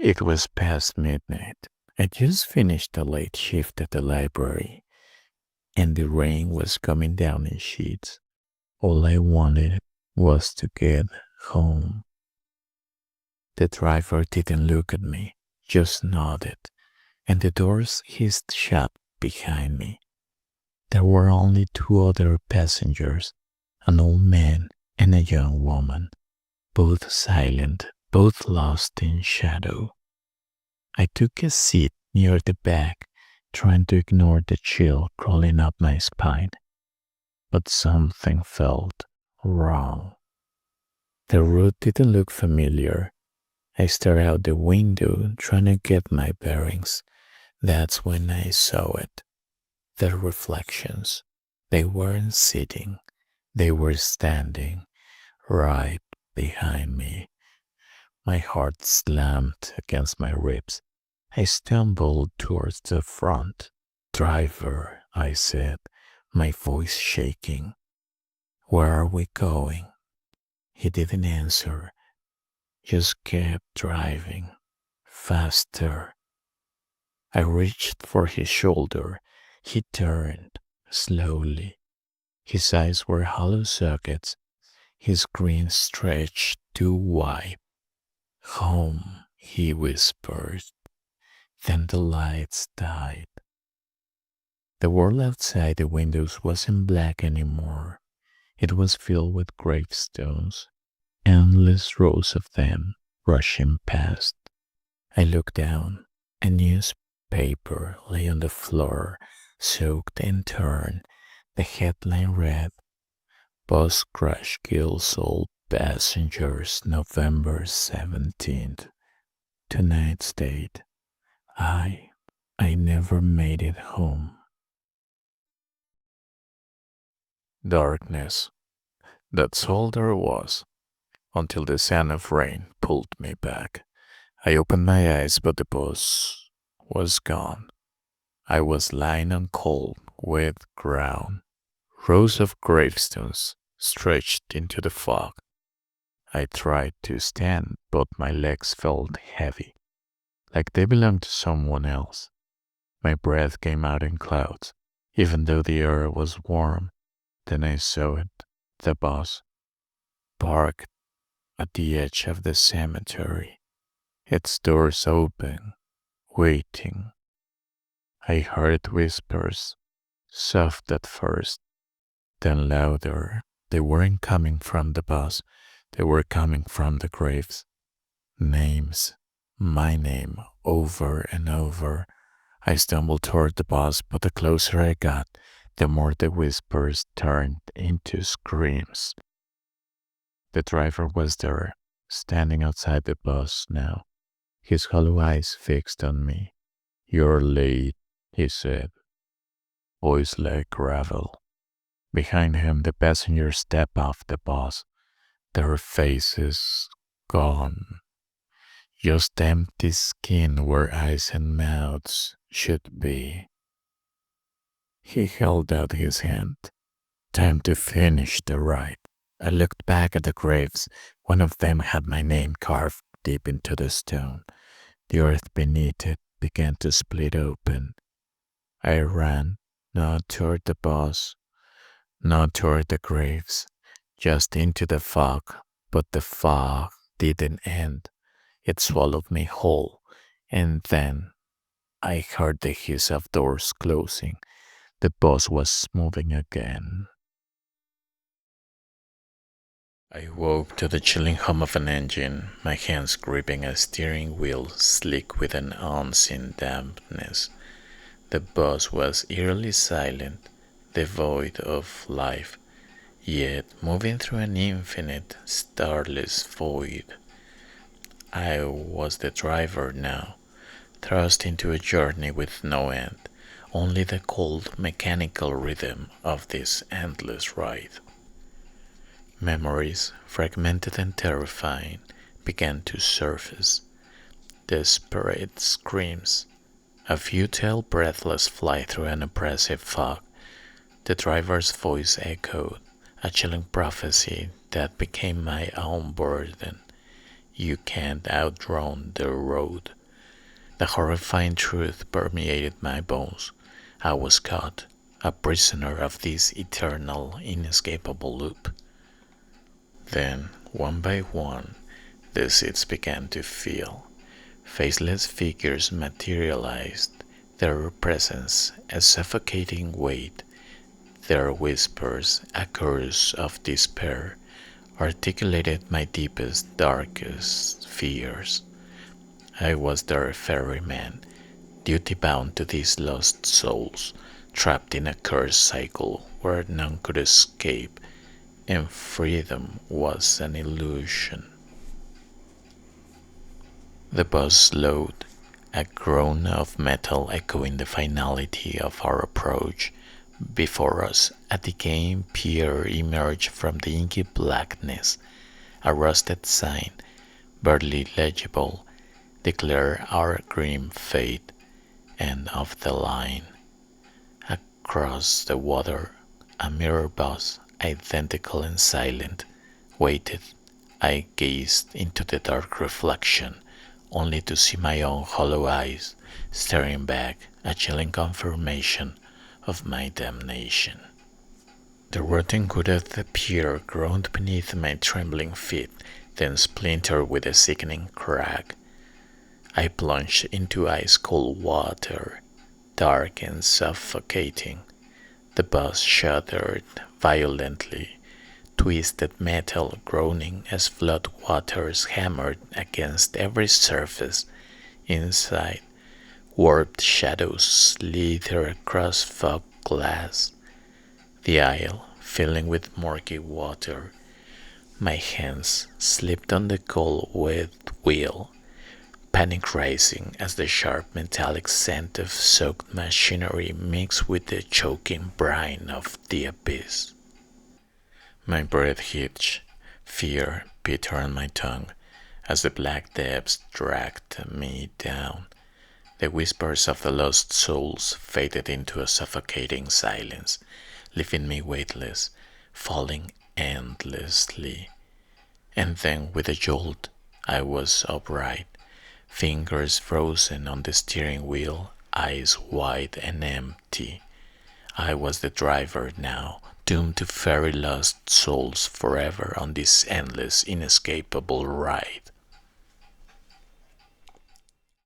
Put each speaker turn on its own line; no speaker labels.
It was past midnight. I just finished a late shift at the library, and the rain was coming down in sheets. All I wanted was to get home. The driver didn't look at me, just nodded, and the doors hissed shut behind me. There were only two other passengers, an old man and a young woman, both silent, both lost in shadow. I took a seat near the back, trying to ignore the chill crawling up my spine. But something felt wrong. The route didn't look familiar. I stared out the window, trying to get my bearings. That's when I saw it. The reflections. They weren't sitting, they were standing right behind me. My heart slammed against my ribs. I stumbled towards the front. "Driver," I said, my voice shaking. "Where are we going?" He didn't answer, just kept driving. Faster. I reached for his shoulder. He turned slowly. His eyes were hollow sockets. His grin stretched too wide. "Home," he whispered. Then the lights died. The world outside the windows wasn't black anymore. It was filled with gravestones, endless rows of them rushing past. I looked down. A newspaper lay on the floor, soaked and torn. The headline read, "Bus crash kills all passengers November 17th. Tonight's date. I never made it home." Darkness. That's all there was, until the sound of rain pulled me back. I opened my eyes, but the bus was gone. I was lying on cold, wet ground. Rows of gravestones stretched into the fog. I tried to stand, but my legs felt heavy, like they belonged to someone else. My breath came out in clouds, even though the air was warm. Then I saw it, the bus, parked at the edge of the cemetery, its doors open, waiting. I heard whispers, soft at first, then louder. They weren't coming from the bus, they were coming from the graves. Names, my name, over and over. I stumbled toward the bus, but the closer I got, the more the whispers turned into screams. The driver was there, standing outside the bus now, his hollow eyes fixed on me. "You're late," he said, voice like gravel. Behind him, the passengers stepped off the bus, their faces gone. Just empty skin where eyes and mouths should be. He held out his hand. "Time to finish the ride." I looked back at the graves. One of them had my name carved deep into the stone. The earth beneath it began to split open. I ran, not toward the bus, not toward the graves, just into the fog. But the fog didn't end. It swallowed me whole. And then I heard the hiss of doors closing. The bus was moving again. I woke to the chilling hum of an engine, my hands gripping a steering wheel slick with an unseen dampness. The bus was eerily silent, devoid of life, yet moving through an infinite, starless void. I was the driver now, thrust into a journey with no end, only the cold, mechanical rhythm of this endless ride. Memories, fragmented and terrifying, began to surface. Desperate screams, a futile, breathless flight through an oppressive fog. The driver's voice echoed, a chilling prophecy that became my own burden. You can't outrun the road. The horrifying truth permeated my bones. I was caught, a prisoner of this eternal, inescapable loop. Then, one by one, the seeds began to fill. Faceless figures materialized, their presence a suffocating weight, their whispers a chorus of despair, articulated my deepest, darkest fears. I was their ferryman, duty bound to these lost souls, trapped in a cursed cycle where none could escape, and freedom was an illusion. The bus slowed, a groan of metal echoing the finality of our approach. Before us, a decaying pier emerged from the inky blackness. A rusted sign, barely legible, declared our grim fate. End of the line. Across the water, a mirror bus, identical and silent, waited. I gazed into the dark reflection, only to see my own hollow eyes staring back, a chilling confirmation of my damnation. The rotting wood of the pier groaned beneath my trembling feet, then splintered with a sickening crack. I plunged into ice-cold water, dark and suffocating. The bus shuddered violently, twisted metal groaning as flood waters hammered against every surface. Inside, warped shadows slithered across fog glass. The aisle, filling with murky water, my hands slipped on the cold wet wheel, panic rising as the sharp metallic scent of soaked machinery mixed with the choking brine of the abyss. My breath hitched, fear bit on my tongue as the black depths dragged me down. The whispers of the lost souls faded into a suffocating silence, leaving me weightless, falling endlessly. And then, with a jolt, I was upright, fingers frozen on the steering wheel, eyes wide and empty. I was the driver now, doomed to ferry lost souls forever on this endless, inescapable ride.